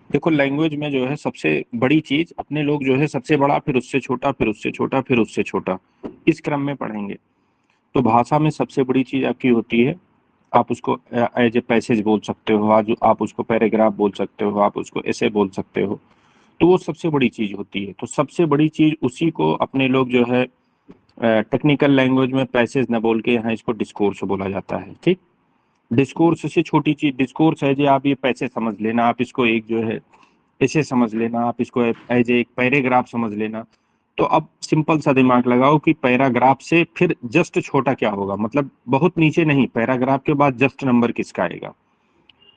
देखो लैंग्वेज में जो है सबसे बड़ी चीज अपने लोग जो है सबसे बड़ा, फिर उससे छोटा, फिर उससे छोटा, फिर उससे छोटा, इस क्रम में पढ़ेंगे। तो भाषा में सबसे बड़ी चीज आपकी होती है, आप उसको एज ए पैसेज बोल सकते हो, आज आप उसको पैराग्राफ बोल सकते हो, आप उसको ऐसे बोल सकते हो। तो वो सबसे बड़ी चीज होती है। तो सबसे बड़ी चीज उसी को अपने लोग जो है टेक्निकल लैंग्वेज में पैसेज न बोल के यहाँ इसको डिस्कोर्स बोला जाता है। ठीक। डिस्कोर्स से छोटी चीज डिस्कोर्स है, जो आप ये पैसे समझ लेना, आप इसको एक जो है ऐसे समझ लेना, आप इसको एज एक पैराग्राफ समझ लेना। तो अब सिंपल सा दिमाग लगाओ कि पैराग्राफ से फिर जस्ट छोटा क्या होगा, मतलब बहुत नीचे नहीं, पैराग्राफ के बाद जस्ट नंबर किसका आएगा।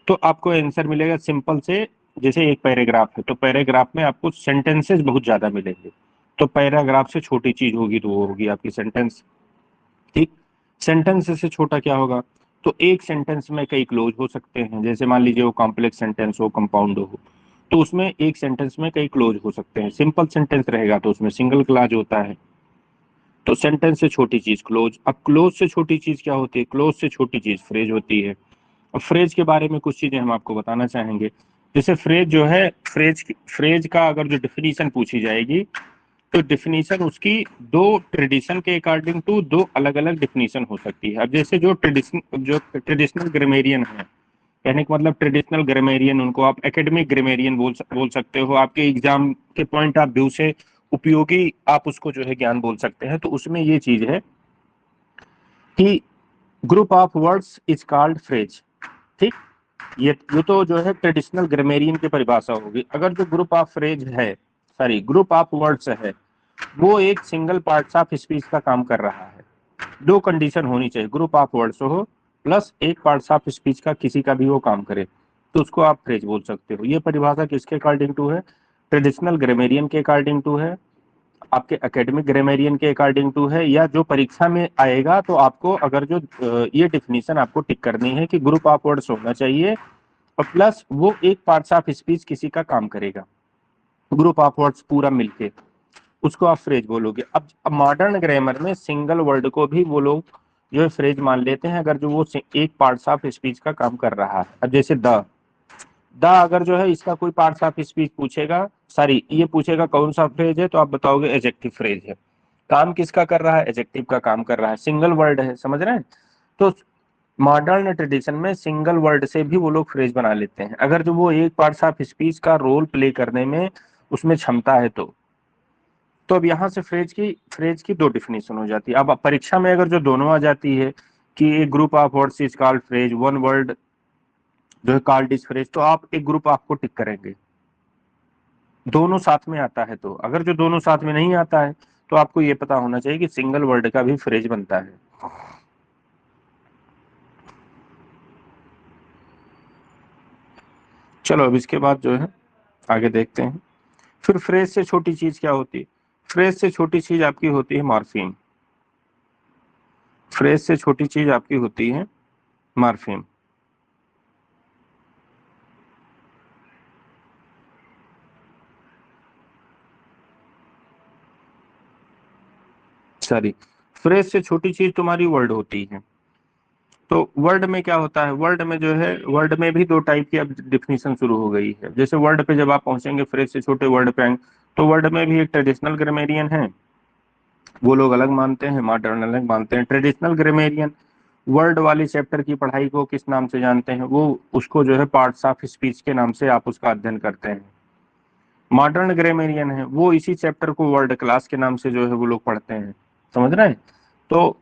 तो आपको आंसर मिलेगा सिंपल से, जैसे एक पैराग्राफ है तो पैराग्राफ में आपको सेंटेंसेस बहुत ज्यादा मिलेंगे। तो पैराग्राफ से छोटी चीज होगी तो वो होगी आपकी सेंटेंस। ठीक। सेंटेंस से छोटा क्या होगा, तो एक सेंटेंस में कई क्लोज हो सकते हैं, जैसे मान लीजिए वो कॉम्प्लेक्स सेंटेंस हो, कंपाउंड हो, तो उसमें एक सेंटेंस में कई क्लोज हो सकते हैं। सिंपल सेंटेंस रहेगा तो उसमें सिंगल क्लॉज होता है। तो सेंटेंस से छोटी चीज क्लोज। अब क्लोज से छोटी चीज क्या होती है, क्लोज से छोटी चीज फ्रेज होती है। अब फ्रेज के बारे में कुछ चीजें हम आपको बताना चाहेंगे। जैसे फ्रेज जो है, फ्रेज का अगर जो डिफिनीशन पूछी जाएगी, तो डिफिनीशन उसकी दो ट्रेडिशन के अकॉर्डिंग टू दो अलग अलग डिफिनीशन हो सकती है। अब जैसे जो ट्रेडिशनल ग्रामेरियन है, कहने का मतलब ट्रेडिशनल ग्रामेरियन, उनको आप एकेडमिक ग्रामेरियन बोल सकते हो, आपके एग्जाम के पॉइंट ऑफ व्यू से उपयोगी आप उसको जो है ज्ञान बोल सकते हैं। तो उसमें ये चीज है कि group of words is called phrase. ठीक। ये तो जो है ट्रेडिशनल ग्रामेरियन की परिभाषा होगी। अगर जो ग्रुप ऑफ फ्रेज है, सॉरी ग्रुप ऑफ वर्ड्स है, वो एक सिंगल पार्ट्स ऑफ स्पीच का काम कर रहा है, दो कंडीशन होनी चाहिए, ग्रुप ऑफ वर्ड्स हो प्लस एक पार्ट्स ऑफ स्पीच का किसी का भी वो काम करे, तो उसको आप फ्रेज बोल सकते हो। ये परिभाषा किसके अकॉर्डिंग टू है, ट्रेडिशनल ग्रामेरियन के अकॉर्डिंग टू है, आपके एकेडमिक ग्रामेरियन के अकॉर्डिंग टू है, या जो परीक्षा में आएगा तो आपको अगर जो ये डिफिनीशन आपको टिक करनी है कि ग्रुप ऑफ वर्ड्स होना चाहिए और प्लस वो एक पार्ट्स ऑफ स्पीच किसी का काम करेगा, ग्रुप ऑफ वर्ड्स पूरा मिलके, उसको आप फ्रेज बोलोगे। अब मॉडर्न ग्रामर में सिंगल वर्ड को भी वो लोग जो है फ्रेज मान लेते हैं, अगर जो वो एक पार्ट्स ऑफ स्पीच का काम कर रहा है। अब जैसे द अगर जो है इसका कोई पार्ट्स ऑफ स्पीच पूछेगा, सॉरी ये पूछेगा कौन सा फ्रेज है, तो आप बताओगे एडजेक्टिव फ्रेज है। काम किसका कर रहा है, एडजेक्टिव का काम कर रहा है, सिंगल वर्ड है, समझ रहे हैं। तो मॉडर्न ट्रेडिशन में सिंगल वर्ड से भी वो लोग फ्रेज बना लेते हैं, अगर जो वो एक पार्ट्स ऑफ स्पीच का रोल प्ले करने में उसमें क्षमता है तो अब यहाँ से फ्रेज की दो डिफिनेशन हो जाती है। अब परीक्षा में अगर जो दोनों आ जाती है कि एक group of words is called phrase, one word जो है कॉल्ड इज फ्रेज, तो आप एक ग्रुप आपको टिक करेंगे, दोनों साथ में आता है। तो अगर जो दोनों साथ में नहीं आता है तो आपको ये पता होना चाहिए कि सिंगल वर्ड का भी फ्रेज बनता है। चलो अब इसके बाद जो है आगे देखते हैं। फिर फ्रेज से छोटी चीज क्या होती है, फ्रेज से छोटी चीज आपकी होती है मॉर्फीम। फ्रेज से छोटी चीज आपकी होती है मॉर्फीम। सॉरी, फ्रेज से छोटी चीज तुम्हारी वर्ड होती है। तो वर्ड में क्या होता है, वर्ड में जो है, वर्ड में भी दो टाइप की अब डिफिनीशन शुरू हो गई है। जैसे वर्ड पे जब आप पहुंचेंगे, फ्रेज से छोटे वर्ड पे आएंगे, तो वर्ड में भी एक ट्रेडिशनल ग्रामेरियन है, वो लोग अलग मानते हैं, मॉडर्न अलग मानते हैं। ट्रेडिशनल ग्रामेरियन वर्ड वाली चैप्टर की पढ़ाई को किस नाम से जानते हैं, वो उसको जो है पार्ट्स ऑफ स्पीच के नाम से आप उसका अध्ययन करते हैं। मॉडर्न ग्रामेरियन है वो इसी चैप्टर को वर्ड क्लास के नाम से जो है वो लोग पढ़ते हैं, समझ रहे हैं। तो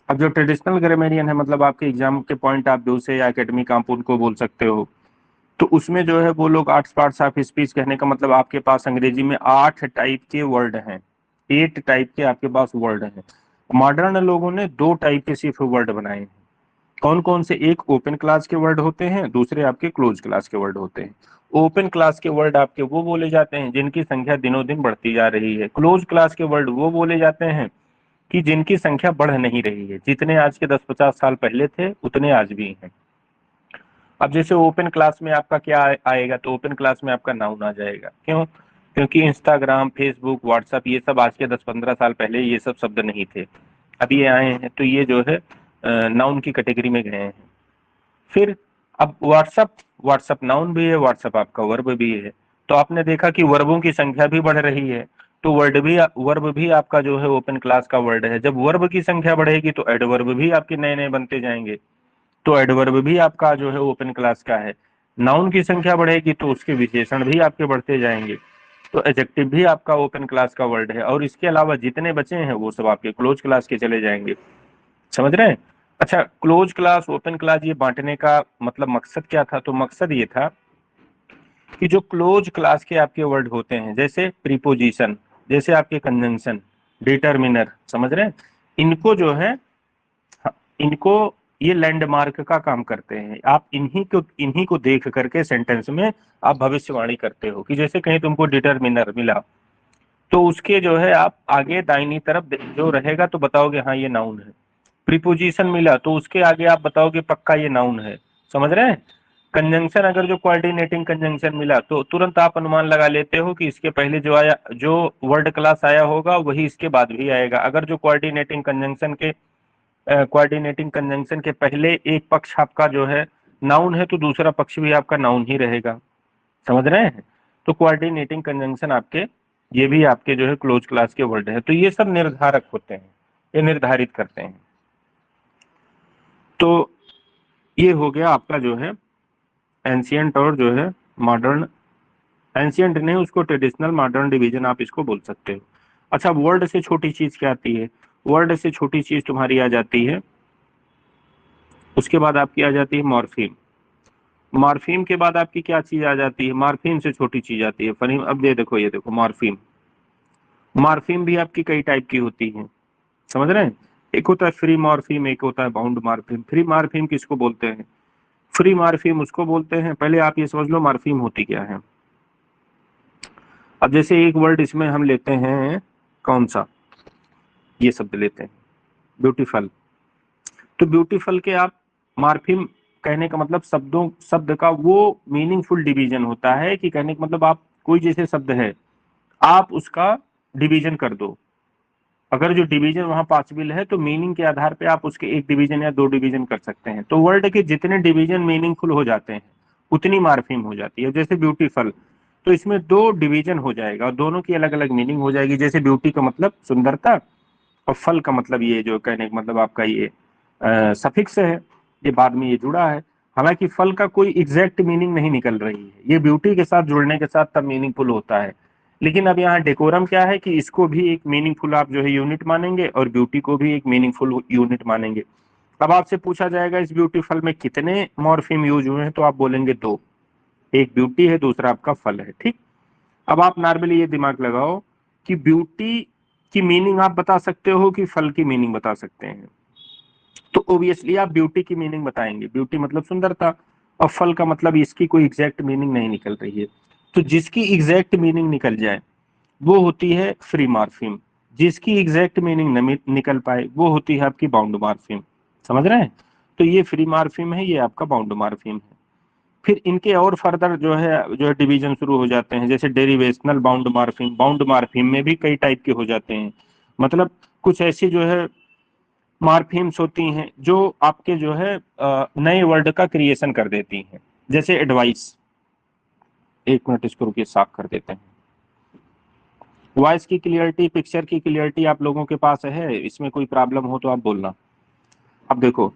अब जो ट्रेडिशनल ग्रामेरियन है, मतलब आपके एग्जाम के पॉइंट ऑफ व्यू से या एकेडमिक आप उनको बोल सकते हो, तो उसमें जो है वो लोग आठ पार्ट्स ऑफ स्पीच, कहने का मतलब आपके पास अंग्रेजी में 8 टाइप के वर्ड हैं, 8 टाइप के आपके पास वर्ड हैं। मॉडर्न लोगों ने 2 टाइप के सिर्फ वर्ड बनाए हैं। कौन कौन से, एक ओपन क्लास के वर्ड होते हैं, दूसरे आपके क्लोज क्लास के वर्ड होते हैं। ओपन क्लास के वर्ड आपके वो बोले जाते हैं जिनकी संख्या दिनों दिन बढ़ती जा रही है, क्लोज क्लास के वर्ड वो बोले जाते हैं कि जिनकी संख्या बढ़ नहीं रही है, जितने आज के 10-50 साल पहले थे उतने आज भी हैं। अब जैसे ओपन क्लास में आपका क्या आएगा, तो ओपन क्लास में आपका नाउन आ जाएगा। क्यों, क्योंकि इंस्टाग्राम, फेसबुक, व्हाट्सएप ये सब आज के 10-15 साल पहले ये सब शब्द नहीं थे, अब ये आए हैं, तो ये जो है नाउन की कैटेगरी में गए हैं। फिर अब व्हाट्सअप नाउन भी है, व्हाट्सअप आपका वर्ब भी है। तो आपने देखा कि वर्बों की संख्या भी बढ़ रही है, तो वर्ब भी आपका जो है ओपन क्लास का वर्ड है। जब वर्ब की संख्या बढ़ेगी तो एडवर्ब भी आपके नए नए बनते जाएंगे, तो एडवर्ब भी आपका जो है ओपन क्लास का है। नाउन की संख्या बढ़ेगी तो उसके विशेषण भी आपके बढ़ते जाएंगे, तो एडजेक्टिव भी आपका ओपन क्लास का वर्ड है। और इसके अलावा जितने बचे हैं वो सब आपके क्लोज क्लास के चले जाएंगे। समझ रहे हैं? अच्छा, क्लोज क्लास ओपन क्लास ये बांटने का मतलब मकसद क्या था? तो मकसद ये था कि जो क्लोज क्लास के आपके वर्ड होते हैं, जैसे प्रीपोजिशन, जैसे आपके कंजंक्शन, डिटर्मिनर, समझ रहे हैं, इनको जो है, इनको ये लैंडमार्क का काम करते हैं। आप इन्हीं को देख करके सेंटेंस में आप भविष्यवाणी करते हो कि जैसे कहीं तुमको डिटर्मिनर मिला तो उसके जो है आप आगे दाहिनी तरफ जो रहेगा तो बताओगे हाँ ये नाउन है। प्रीपोजिशन मिला तो उसके आगे आप बताओगे पक्का ये नाउन है। समझ रहे हैं? कंजंक्शन, अगर जो कोऑर्डिनेटिंग कंजंक्शन मिला तो तुरंत आप अनुमान लगा लेते हो कि इसके पहले जो आया, जो वर्ड क्लास आया होगा वही इसके बाद भी आएगा। अगर जो कोऑर्डिनेटिंग कंजंक्शन के पहले एक पक्ष आपका जो है नाउन है तो दूसरा पक्ष भी आपका नाउन ही रहेगा। समझ रहे हैं? तो कोऑर्डिनेटिंग कंजंक्शन आपके, ये भी आपके जो है क्लोज क्लास के वर्ड है। तो ये सब निर्धारक होते हैं, ये निर्धारित करते हैं। तो ये हो गया आपका जो है एंशियंट और जो है मॉडर्न, एंशियंट नहीं, उसको ट्रेडिशनल मॉडर्न डिवीजन आप इसको बोल सकते हो। अच्छा, वर्ड से छोटी चीज क्या आती है? वर्ड से छोटी चीज तुम्हारी आ जाती है, उसके बाद आपकी आ जाती है मॉर्फीम। मॉर्फीम के बाद आपकी क्या चीज आ जाती है? मॉर्फीम से छोटी चीज आती है फनीम। अब ये देखो, ये देखो मॉर्फीम। मॉर्फीम भी आपकी कई टाइप की होती है, समझ रहे हैं? एक होता है फ्री मॉर्फीम, एक होता है बाउंड मॉर्फीम। फ्री मॉर्फीम किसको बोलते हैं? फ्री मॉर्फीम उसको बोलते हैं, पहले आप ये समझ लो मॉर्फीम होती क्या है। अब जैसे एक वर्ड इसमें हम लेते हैं, कौन सा, ये शब्द लेते हैं ब्यूटीफुल। तो ब्यूटीफुल के आप मॉर्फीम, कहने का मतलब शब्द का वो मीनिंगफुल डिवीजन होता है कि कहने का मतलब आप कोई जैसे शब्द है आप उसका डिवीजन कर दो। अगर जो डिवीजन वहां पॉसिबल है तो मीनिंग के आधार पे आप उसके एक डिवीजन या दो डिवीजन कर सकते हैं। तो वर्ड के जितने डिवीजन मीनिंगफुल हो जाते हैं उतनी मॉर्फीम हो जाती है। जैसे ब्यूटीफुल, तो इसमें दो डिवीजन हो जाएगा और दोनों की अलग अलग मीनिंग हो जाएगी। जैसे ब्यूटी का मतलब सुंदरता, और फल का मतलब ये जो कहने का मतलब आपका ये सफिक्स है, ये बाद में ये जुड़ा है। हालांकि फल का कोई एग्जैक्ट मीनिंग नहीं निकल रही है, ये ब्यूटी के साथ जुड़ने के साथ तब मीनिंगफुल होता है। लेकिन अब यहाँ डेकोरम क्या है कि इसको भी एक मीनिंगफुल आप जो है यूनिट मानेंगे और ब्यूटी को भी एक मीनिंगफुल यूनिट मानेंगे। अब आपसे पूछा जाएगा इस ब्यूटीफुल में कितने मॉर्फिम यूज हुए हैं, तो आप बोलेंगे दो, एक ब्यूटी है दूसरा आपका फल है। ठीक। अब आप नॉर्मली ये दिमाग लगाओ कि ब्यूटी की मीनिंग आप बता सकते हो कि फल की मीनिंग बता सकते हैं? तो ओबियसली आप ब्यूटी की मीनिंग बताएंगे, ब्यूटी मतलब सुंदरता, और फल का मतलब इसकी कोई एग्जैक्ट मीनिंग नहीं निकल रही है। तो जिसकी एग्जैक्ट मीनिंग निकल जाए वो होती है फ्री मॉर्फीम, जिसकी एग्जैक्ट मीनिंग निकल पाए वो होती है आपकी बाउंड मॉर्फीम। समझ रहे हैं? तो ये फ्री मॉर्फीम है, ये आपका बाउंड मॉर्फीम है। फिर इनके और फर्दर जो है डिवीजन शुरू हो जाते हैं, जैसे derivational bound morpheme. Bound morpheme में भी कई टाइप के हो जाते हैं, मतलब कुछ ऐसी जो है मॉर्फीम्स होती हैं जो आपके जो है नए वर्ड का क्रिएशन कर देती हैं। जैसे एडवाइस, एक मिनट इसको रुकिए साफ कर देते हैं। वॉइस की क्लियरिटी, पिक्चर की क्लियरिटी आप लोगों के पास है? इसमें कोई प्रॉब्लम हो तो आप बोलना। अब देखो,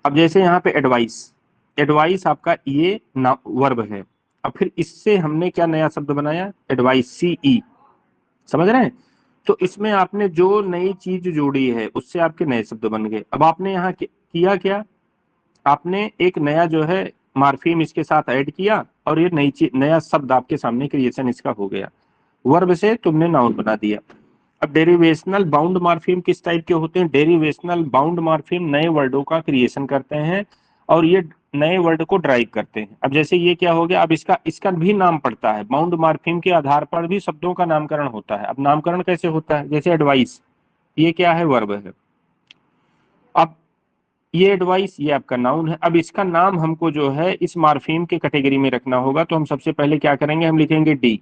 अब जैसे यहाँ पे एडवाइस, एडवाइस आपका ये ना वर्ब है। अब फिर इससे हमने क्या नया शब्द बनाया? Advice, CE। समझ रहे हैं? तो इसमें आपने जो नई चीज जोड़ी है उससे आपके नए शब्द बन गए। अब आपने यहाँ किया क्या? आपने एक नया जो है मार्फीम इसके साथ ऐड किया और ये नई चीज, नया शब्द आपके सामने क्रिएशन इसका हो गया। वर्ब से तुमने नाउन बना दिया। अब डेरिवेशनल बाउंड मॉर्फीम किस टाइप के होते हैं? डेरिवेशनल बाउंड मॉर्फीम नए वर्डों का क्रिएशन करते हैं और ये नए वर्ड को ड्राइव करते हैं। अब जैसे ये क्या हो गया, अब इसका इसका भी नाम पड़ता है, बाउंड मॉर्फीम के आधार पर भी शब्दों का नामकरण होता है। अब नामकरण कैसे होता है? जैसे एडवाइस, ये क्या है? वर्ब है। अब ये एडवाइस ये आपका नाउन है। अब इसका नाम हमको जो है इस मॉर्फीम के कैटेगरी में रखना होगा, तो हम सबसे पहले क्या करेंगे, हम लिखेंगे डी।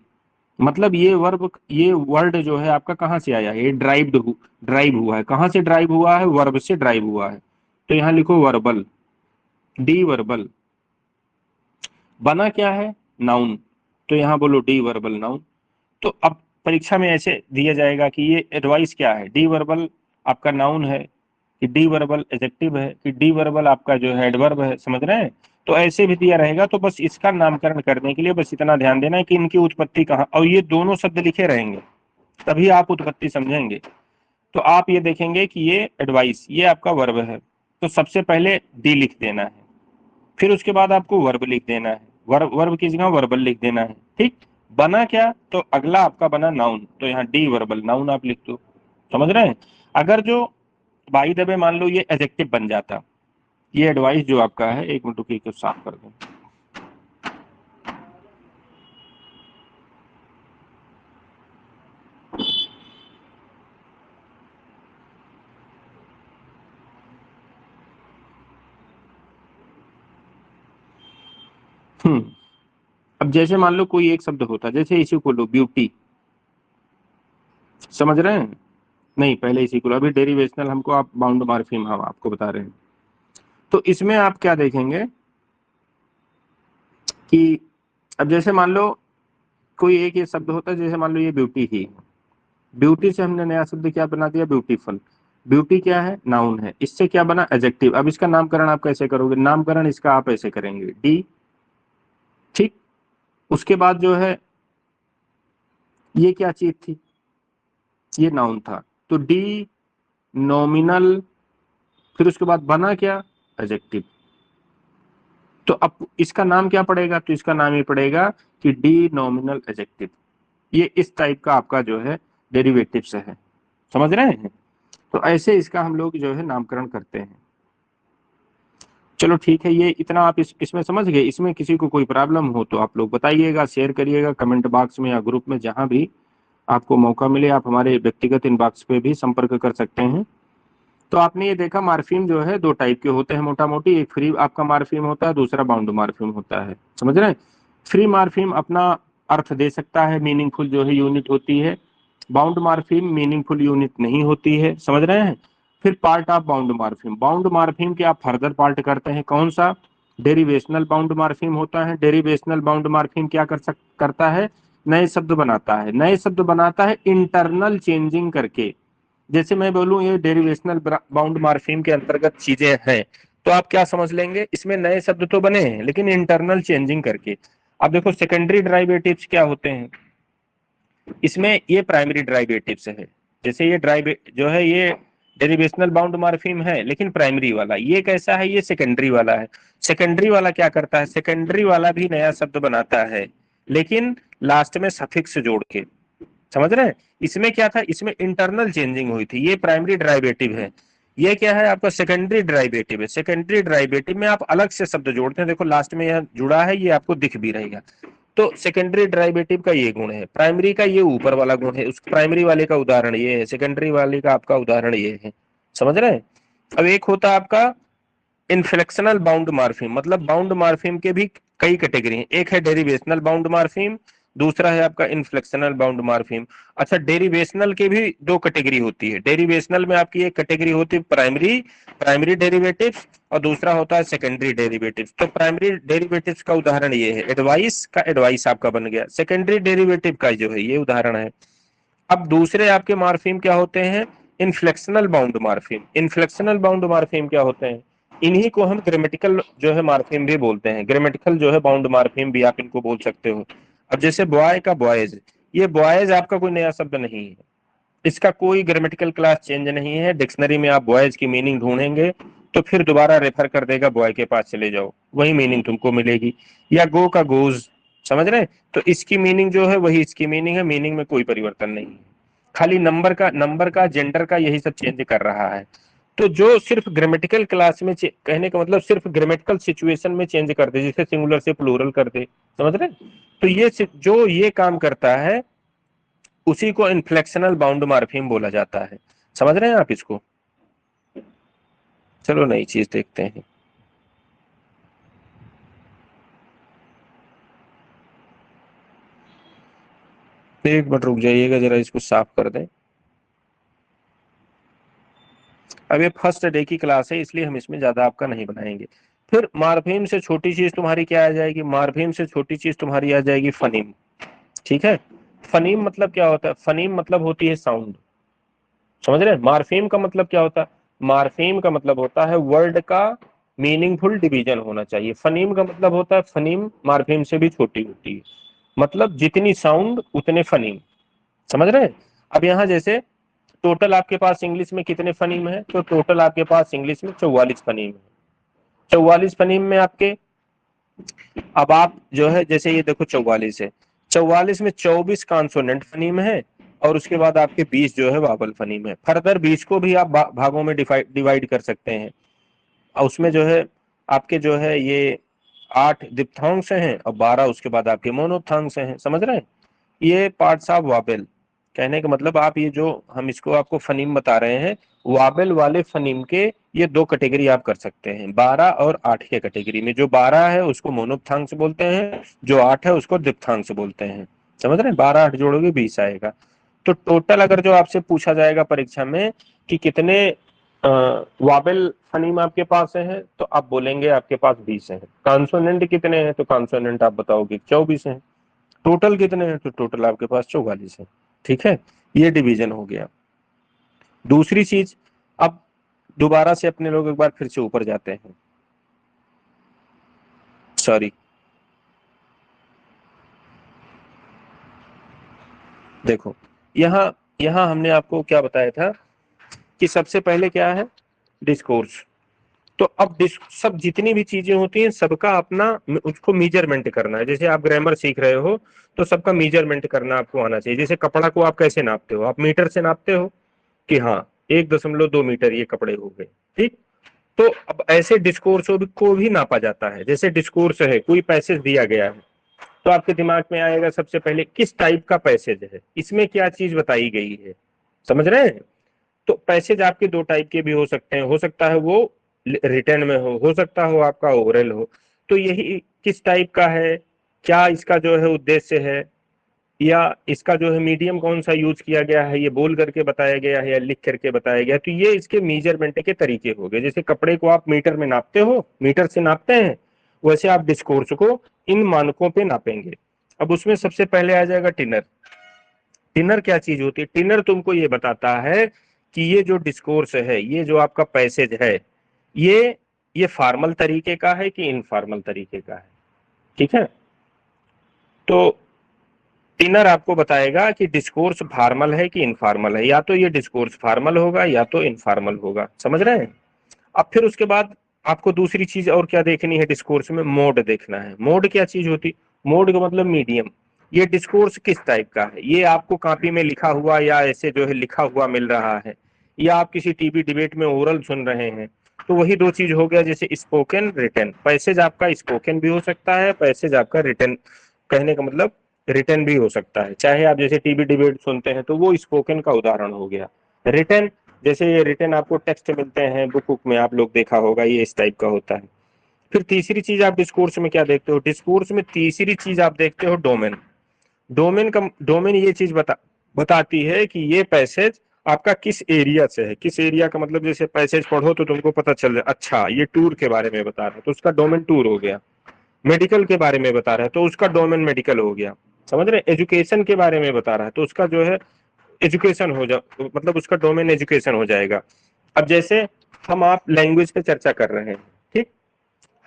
मतलब ये वर्ड जो है आपका कहाँ से आया है? ये ड्राइव हुआ है। कहाँ से ड्राइव हुआ है? वर्ब से ड्राइव हुआ है। तो यहाँ लिखो वर्बल, डी वर्बल। बना क्या है, नाउन, तो यहाँ बोलो डी वर्बल नाउन। तो अब परीक्षा में ऐसे दिया जाएगा कि ये एडवाइस क्या है, डी वर्बल आपका नाउन है कि डी वर्बल एडजेक्टिव है कि डी वर्बल आपका जो है एडवर्ब है, समझ रहे हैं। तो ऐसे भी दिया रहेगा, तो बस इसका नामकरण करने के लिए बस इतना ध्यान देना है कि इनकी उत्पत्ति कहाँ, और ये दोनों शब्द लिखे रहेंगे तभी आप उत्पत्ति समझेंगे। तो आप ये देखेंगे कि ये एडवाइस ये आपका वर्ब है, तो सबसे पहले डी लिख देना है, फिर उसके बाद आपको वर्ब लिख देना है, वर्ब वर्ब की जगह वर्बल लिख देना है, ठीक। बना क्या, तो अगला आपका बना नाउन, तो यहाँ डी वर्बल नाउन आप लिख दो, समझ रहे हैं। अगर जो बाई द वे मान लो ये एडजेक्टिव बन जाता, ये एडवाइस जो आपका है, एक मिनट रुकिए कुछ साफ कर दूं। अब जैसे मान लो कोई एक शब्द होता, जैसे इसी को लो ब्यूटी, समझ रहे हैं। नहीं पहले इसी को लो, अभी डेरिवेशनल हमको आप बाउंड मार्फिम हम आपको बता रहे हैं। तो इसमें आप क्या देखेंगे कि अब जैसे मान लो कोई एक ये शब्द होता है, जैसे मान लो ये ब्यूटी ही, ब्यूटी से हमने नया शब्द क्या बना दिया, ब्यूटीफुल। ब्यूटी क्या है, नाउन है, इससे क्या बना, एडजेक्टिव। अब इसका नामकरण आप कैसे करोगे, नामकरण इसका आप ऐसे करेंगे डी, ठीक। उसके बाद जो है ये क्या चीज थी, ये नाउन था, तो डी नॉमिनल, फिर उसके बाद बना क्या, एडजेक्टिव। तो अब इसका नाम क्या पड़ेगा, तो इसका नाम ये पड़ेगा कि डी नॉमिनल एडजेक्टिव। ये इस टाइप का आपका जो है डेरिवेटिव से है, समझ रहे हैं। तो ऐसे इसका हम लोग जो है नामकरण करते हैं। चलो ठीक है, ये इतना आप इसमें समझ गए। इसमें किसी को कोई प्रॉब्लम हो तो आप लोग बताइएगा, शेयर करिएगा कमेंट बॉक्स में या ग्रुप में, जहां भी आपको मौका मिले आप हमारे व्यक्तिगत इनबॉक्स पे भी संपर्क कर सकते हैं। तो आपने ये देखा मार्फिम जो है दो टाइप के होते हैं मोटा मोटी, एक फ्री आपका मार्फिम होता है, दूसरा बाउंड मार्फिम होता है, समझ रहे हैं। फ्री मार्फिम अपना अर्थ दे सकता है, मीनिंगफुल जो है यूनिट होती है। बाउंड मार्फिम मीनिंगफुल यूनिट नहीं होती है, समझ रहे हैं। फिर पार्ट ऑफ बाउंड मार्फिम, बाउंड मार्फिम के आप फर्दर पार्ट करते हैं, कौन सा, डेरिवेशनल बाउंड मार्फिम होता है। डेरिवेशनल बाउंड मार्फिम क्या करता है, नए शब्द बनाता है, नए शब्द बनाता है इंटरनल चेंजिंग करके। जैसे मैं बोलूं ये डेरिवेशनल बाउंड मार्फिम के अंतर्गत चीजें हैं, तो आप क्या समझ लेंगे, इसमें नए शब्द तो बने हैं लेकिन इंटरनल चेंजिंग करके। अब देखो सेकेंडरी डेरिवेटिव्स क्या होते हैं, इसमें ये प्राइमरी डेरिवेटिव्स है। जैसे ये जो है ये डेरिवेशनल बाउंड मार्फिम है लेकिन प्राइमरी वाला, ये कैसा है, ये सेकेंडरी वाला है। सेकेंडरी वाला क्या करता है, सेकेंडरी वाला भी नया शब्द बनाता है लेकिन लास्ट में सफिक्स जोड़ के, समझ रहे हैं। इसमें क्या था, इसमें इंटरनल चेंजिंग हुई थी, ये प्राइमरी डेरिवेटिव है। ये क्या है आपका सेकेंडरी डेरिवेटिव है। सेकेंडरी डेरिवेटिव में आप अलग से शब्द जोड़ते हैं, देखो लास्ट में यह जुड़ा है, ये आपको दिख भी रहेगा। तो सेकेंडरी डेरिवेटिव का ये गुण है, प्राइमरी का ये ऊपर वाला गुण है, उस प्राइमरी वाले का उदाहरण ये है, सेकेंडरी वाले का आपका उदाहरण ये है, समझ रहे हैं। अब एक होता है आपका इनफ्लेक्शनल बाउंड मार्फिम, मतलब बाउंड मार्फिम के भी कई कैटेगरी हैं, एक है डेरिवेशनल बाउंड मार्फिम, दूसरा है आपका इनफ्लेक्शनल बाउंड मार्फिम। अच्छा डेरिवेशनल के भी दो कैटेगरी होती है, डेरिवेशनल में आपकी एक कैटेगरी होती है प्राइमरी प्राइमरी डेरिवेटिव्स, और दूसरा होता है सेकेंडरी डेरिवेटिव्स। तो प्राइमरी डेरिवेटिव्स का उदाहरण ये है, एडवाइस का एडवाइस आपका बन गया, सेकेंडरी डेरिवेटिव का जो है ये उदाहरण है। अब दूसरे आपके मार्फिम क्या होते हैं, इनफ्लेक्शनल बाउंड मार्फिम। इनफ्लेक्शनल बाउंड मार्फिम क्या होते हैं, इन्हीं को हम ग्रामेटिकल जो है मार्फिम भी बोलते हैं, ग्रामेटिकल जो है बाउंड मार्फिम भी आप इनको बोल सकते हो। अब जैसे बॉय का बॉयज, ये बॉयज आपका कोई नया शब्द नहीं है, इसका कोई ग्रामेटिकल क्लास चेंज नहीं है। डिक्शनरी में आप बॉयज की मीनिंग ढूंढेंगे तो फिर दोबारा रेफर कर देगा, बॉय के पास चले जाओ, वही मीनिंग तुमको मिलेगी। या गो का गोज, समझ रहे हैं। तो इसकी मीनिंग जो है वही इसकी मीनिंग है, मीनिंग में कोई परिवर्तन नहीं है, खाली नंबर का जेंडर का यही सब चेंज कर रहा है। तो जो सिर्फ ग्रामेटिकल क्लास में कहने का मतलब सिर्फ ग्रामेटिकल सिचुएशन में चेंज कर दे, जैसे सिंगुलर से प्लूरल कर दे, समझ रहे हैं? तो ये जो ये काम करता है उसी को इन्फ्लेक्शनल बाउंड मार्फिम बोला जाता है, समझ रहे हैं आप इसको। चलो नई चीज देखते हैं। एक मिनट रुक जाइएगा, जरा इसको साफ कर दें। अब ये फर्स्ट डे की क्लास है इसलिए हम इसमें ज्यादा आपका नहीं बनाएंगे। फिर मार्फीम से छोटी चीज तुम्हारी क्या आ जाएगी, मार्फीम से छोटी चीज तुम्हारी आ जाएगी फनीम। ठीक है, फनीम मतलब क्या होता है, फनीम मतलब होती है साउंड, समझ रहे हैं। मार्फीम का मतलब क्या होता है, मार्फीम का मतलब होता है वर्ड का मीनिंगफुल डिवीजन होना चाहिए। फनीम का मतलब होता है फनीम मार्फीम से भी छोटी होती है, मतलब जितनी साउंड उतने फनीम, समझ रहे हैं। अब यहाँ जैसे टोटल आपके पास इंग्लिश में कितने फनीम है, तो टोटल आपके पास इंग्लिश में 44 फनीम है। 44 फनीम में आपके, अब आप जो है जैसे ये देखो 44 है, 44 में 24 कॉन्सोनेंट फनीम है और उसके बाद आपके 20 जो है वावल फनीम है। फर्दर 20 को भी आप भागों में डिवाइड कर सकते हैं, और उसमें जो है आपके जो है ये 8 दिप्थांश हैं और 12 उसके बाद आपके मोनोप्थांश हैं, समझ रहे हैं। ये पार्ट्स ऑफ वावेल, कहने का मतलब आप ये जो हम इसको आपको फनीम बता रहे हैं, वावेल वाले फनीम के ये दो कैटेगरी आप कर सकते हैं, 12 और 8 के कैटेगरी में। जो 12 है उसको मोनोप्थांश बोलते हैं, जो 8 है उसको दिप्थांश बोलते हैं, समझ रहे हैं। 12 8 जोड़ोगे 20 आएगा। तो टोटल अगर जो आपसे पूछा जाएगा परीक्षा में कि कितने वावेल फनीम आपके पास है, तो आप बोलेंगे आपके पास 20 है। कॉन्सोनेंट कितने हैं, तो कॉन्सोनेंट आप बताओगे 24 है। टोटल कितने हैं, तो टोटल आपके पास 44 है। ठीक है, ये डिवीजन हो गया। दूसरी चीज, अब दोबारा से अपने लोग एक बार फिर से ऊपर जाते हैं, सॉरी, देखो यहाँ यहाँ हमने आपको क्या बताया था कि सबसे पहले क्या है, डिस्कोर्स। तो अब सब जितनी भी चीजें होती हैं सबका अपना उसको मीजरमेंट करना है। जैसे आप ग्रामर सीख रहे हो तो सबका मीजरमेंट करना आपको आना चाहिए। जैसे कपड़ा को आप कैसे नापते हो, आप मीटर से नापते हो कि हाँ 1.2 मीटर ये कपड़े हो गए, ठीक। तो अब ऐसे डिस्कोर्स को भी नापा जाता है। जैसे डिस्कोर्स है, कोई पैसेज दिया गया है, तो आपके दिमाग में आएगा सबसे पहले किस टाइप का पैसेज है, इसमें क्या चीज बताई गई है, समझ रहे हैं। तो पैसेज आपके दो टाइप के भी हो सकते हैं, हो सकता है वो रिटर्न में हो सकता हो आपका ओरल हो। तो यही किस टाइप का है, क्या इसका जो है उद्देश्य है, या इसका जो है मीडियम कौन सा यूज किया गया है, ये बोल करके बताया गया है या लिख करके बताया गया, तो ये इसके मेजरमेंट के तरीके हो गए। जैसे कपड़े को आप मीटर में नापते हो, मीटर से नापते हैं, वैसे आप डिस्कोर्स को इन मानकों पे नापेंगे। अब उसमें सबसे पहले आ जाएगा टिनर। टिनर क्या चीज होती है, टिनर तुमको ये बताता है कि ये जो डिस्कोर्स है, ये जो आपका पैसेज है, ये ये फॉर्मल तरीके का है कि इनफॉर्मल तरीके का है, ठीक है। तो टिनर आपको बताएगा कि डिस्कोर्स फॉर्मल है कि इनफॉर्मल है, या तो ये डिस्कोर्स फॉर्मल होगा या तो इनफॉर्मल होगा, समझ रहे हैं। अब फिर उसके बाद आपको दूसरी चीज और क्या देखनी है, डिस्कोर्स में मोड देखना है। मोड क्या चीज होती, मोड का मतलब मीडियम। ये डिस्कोर्स किस टाइप का है, ये आपको कॉपी में लिखा हुआ या ऐसे जो है लिखा हुआ मिल रहा है, या आप किसी टीवी डिबेट में ओरल सुन रहे हैं। तो वही दो चीज हो गया, जैसे स्पोकन रिटन। पैसेज आपका स्पोकन भी हो सकता है, पैसेज आपका रिटन, कहने का मतलब रिटन भी हो सकता है। चाहे आप जैसे टीवी डिबेट सुनते हैं तो वो स्पोकन का उदाहरण हो गया। रिटन, जैसे ये रिटन आपको टेक्स्ट मिलते हैं बुक बुक में, आप लोग देखा होगा, ये इस टाइप का होता है। फिर तीसरी चीज आप डिस्कोर्स में क्या देखते हो, डिस्कोर्स में तीसरी चीज आप देखते हो डोमेन। डोमेन ये चीज बताती है कि ये पैसेज आपका किस एरिया से है। किस एरिया का मतलब, जैसे पैसेज पढ़ो तो तुमको पता चल जाए, अच्छा ये टूर के बारे में बता रहा है तो उसका डोमेन टूर हो गया। मेडिकल के बारे में बता रहा है तो उसका डोमेन मेडिकल हो गया, समझ रहे। एजुकेशन के बारे में बता रहा है तो उसका जो है एजुकेशन हो जा, मतलब उसका डोमेन एजुकेशन हो जाएगा। अब जैसे हम आप लैंग्वेज पे चर्चा कर रहे हैं, ठीक,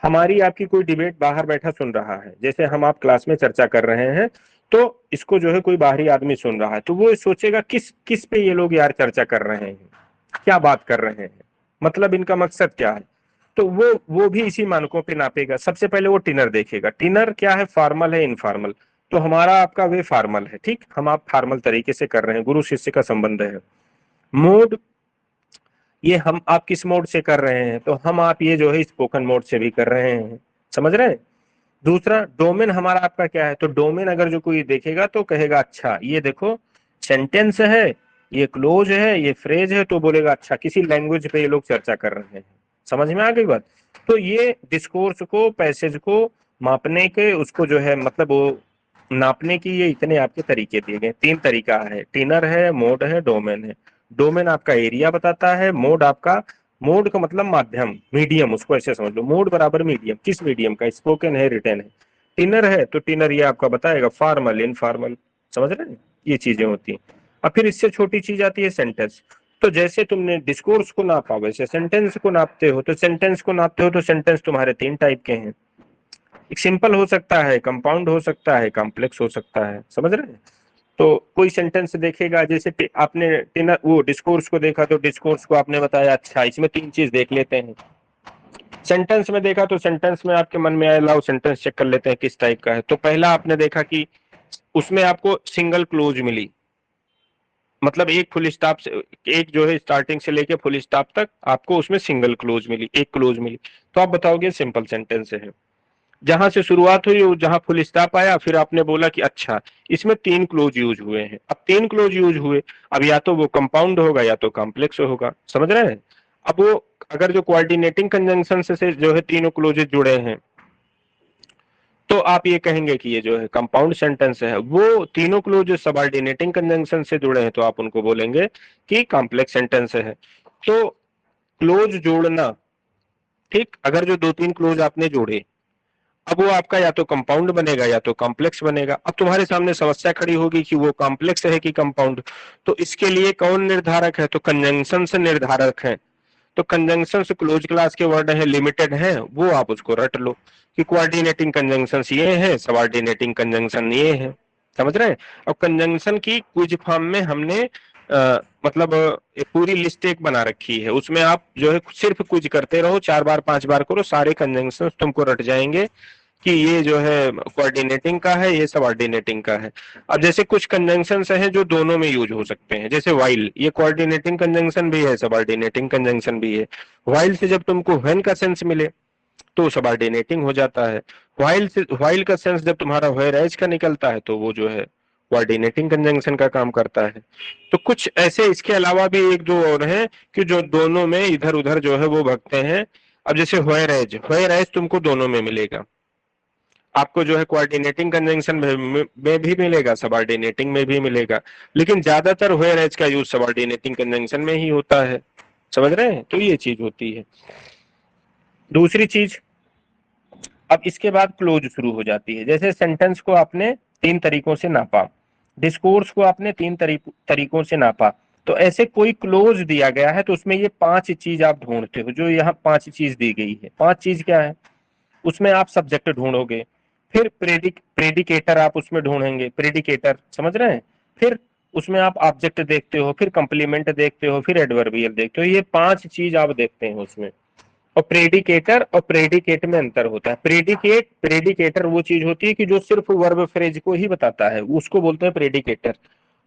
हमारी आपकी कोई डिबेट बाहर बैठा सुन रहा है, जैसे हम आप क्लास में चर्चा कर रहे हैं, तो इसको जो है कोई बाहरी आदमी सुन रहा है तो वो सोचेगा किस किस पे ये लोग यार चर्चा कर रहे हैं, क्या बात कर रहे हैं, मतलब इनका मकसद क्या है। तो वो भी इसी मानकों पे नापेगा। सबसे पहले वो टिनर देखेगा, टिनर क्या है, फॉर्मल है इनफॉर्मल। तो हमारा आपका वे फॉर्मल है, ठीक, हम आप फॉर्मल तरीके से कर रहे हैं, गुरु शिष्य का संबंध है। मोड, ये हम आप किस मोड से कर रहे हैं, तो हम आप ये जो है स्पोकन मोड से भी कर रहे हैं, समझ रहे हैं। दूसरा डोमेन हमारा आपका क्या है, तो डोमेन अगर जो कोई देखेगा तो कहेगा अच्छा ये देखो सेंटेंस है, ये क्लोज है, ये फ्रेज है, तो बोलेगा अच्छा किसी लैंग्वेज पे ये लोग चर्चा कर रहे हैं। समझ में आ गई बात। तो ये डिस्कोर्स को, पैसेज को मापने के, उसको जो है मतलब वो नापने की ये इतने आपके तरीके दिए गए। तीन तरीका है, टिनर है, मोड है, डोमेन है। डोमेन आपका एरिया बताता है, मोड आपका मोड का मतलब माध्यम, मीडियम, उसको ऐसे समझ लो, मोड बराबर मीडियम। किस मीडियम का? स्पोकन है, रिटन है। टिनर है तो टिनर ये आपका बताएगा, फॉर्मल, इनफॉर्मल, समझ रहे हैं, ये चीजें होती हैं। अब फिर इससे छोटी चीज आती है सेंटेंस। तो जैसे तुमने डिस्कोर्स को नापा वैसे सेंटेंस को नापते हो, तो सेंटेंस को नापते हो तो सेंटेंस तुम्हारे 3 टाइप के हैं। एक सिंपल हो सकता है, कंपाउंड हो सकता है, कॉम्प्लेक्स हो सकता है, समझ रहे हैं। तो कोई सेंटेंस देखेगा, जैसे आपने टिनर वो डिस्कोर्स को देखा तो डिस्कोर्स को आपने बताया अच्छा इसमें 3 चीज देख लेते हैं। सेंटेंस में देखा तो सेंटेंस में आपके मन में आया, लाओ सेंटेंस चेक कर लेते हैं किस टाइप का है। तो पहला आपने देखा कि उसमें आपको सिंगल क्लोज मिली, मतलब एक फुल स्टॉप से, एक जो है स्टार्टिंग से लेके फुल स्टॉप तक आपको उसमें सिंगल क्लोज मिली, एक क्लोज मिली, तो आप बताओगे सिंपल सेंटेंस है। जहां से शुरुआत हुई जहां फुल स्टॉप आया, फिर आपने बोला कि अच्छा इसमें 3 क्लोज यूज हुए हैं। अब 3 क्लोज यूज हुए, अब या तो वो कंपाउंड होगा या तो कॉम्प्लेक्स होगा, समझ रहे हैं। अब वो अगर जो कोऑर्डिनेटिंग कंजंक्शन से जो है तीनों क्लोजेस जुड़े हैं, तो आप ये कहेंगे कि ये जो है कंपाउंड सेंटेंस है। वो तीनों क्लोज जो सबऑर्डिनेटिंग कंजंक्शन से जुड़े हैं तो आप उनको बोलेंगे कि कॉम्प्लेक्स सेंटेंस है। तो क्लोज जोड़ना, ठीक, अगर जो 2-3 क्लोज आपने जोड़े, अब वो आपका या तो कंपाउंड बनेगा या तो कॉम्प्लेक्स बनेगा। अब तुम्हारे सामने समस्या खड़ी होगी कि वो कॉम्प्लेक्स है कि कंपाउंड। तो इसके लिए कौन निर्धारक है? तो कंजंक्शन से निर्धारक है। तो कंजंक्शन से क्लोज क्लास के वर्ड है, लिमिटेड है, वो आप उसको रट लो कि कोऑर्डिनेटिंग कंजंक्शन ये है, सबऑर्डिनेटिंग कंजंक्शन ये है, समझ रहे हैं। और कंजंक्शन की कुछ फॉर्म में हमने मतलब एक पूरी लिस्ट एक बना रखी है, उसमें आप जो है सिर्फ कुछ करते रहो, 4 बार 5 बार करो, सारे कंजंक्शन तुमको रट जाएंगे कि ये जो है कोऑर्डिनेटिंग का है, ये सबऑर्डिनेटिंग का है। अब जैसे कुछ कंजंक्शंस हैं जो दोनों में यूज हो सकते हैं, जैसे व्हाइल, ये कोऑर्डिनेटिंग कंजंक्शन भी है, सबऑर्डिनेटिंग कंजंक्शन भी है। व्हाइल से जब तुमको व्हेन का सेंस मिले तो सबऑर्डिनेटिंग हो जाता है। व्हाइल का सेंस जब तुम्हारा व्हेयर एज का निकलता है तो वो जो है कोऑर्डिनेटिंग कंजंक्शन का काम करता है। तो कुछ ऐसे इसके अलावा भी एक दो और हैं कि जो दोनों में इधर उधर जो है वो भगते हैं। अब जैसे व्हेयर एज तुमको दोनों में मिलेगा, आपको जो है कोऑर्डिनेटिंग कंजंक्शन में भी मिलेगा, सबऑर्डिनेटिंग में भी मिलेगा, लेकिन ज्यादातर व्हेयर एज का यूज सबऑर्डिनेटिंग कंजंक्शन में ही होता है, समझ रहे हैं। तो ये चीज होती है। दूसरी चीज, अब इसके बाद क्लोज शुरू हो जाती है। जैसे सेंटेंस को आपने 3 तरीकों से नापा, डिस्कोर्स को आपने 3 तरीकों से नापा, तो ऐसे कोई क्लोज दिया गया है तो उसमें ये 5 चीज आप ढूंढते हो। जो यहाँ 5 चीज दी गई है, 5 चीज क्या है? उसमें आप सब्जेक्ट ढूंढोगे, फिर प्रेडिकेटर आप उसमें ढूंढेंगे, प्रेडिकेटर, समझ रहे हैं। फिर उसमें आप ऑब्जेक्ट देखते हो, फिर कंप्लीमेंट देखते हो, फिर एडवर्बियल देखते हो। ये 5 चीज आप देखते हैं उसमें। और प्रेडिकेटर और प्रेडिकेट में अंतर होता है। प्रेडिकेटर वो चीज होती है कि जो सिर्फ वर्ब फ्रेज को ही बताता है, उसको बोलते हैं प्रेडिकेटर।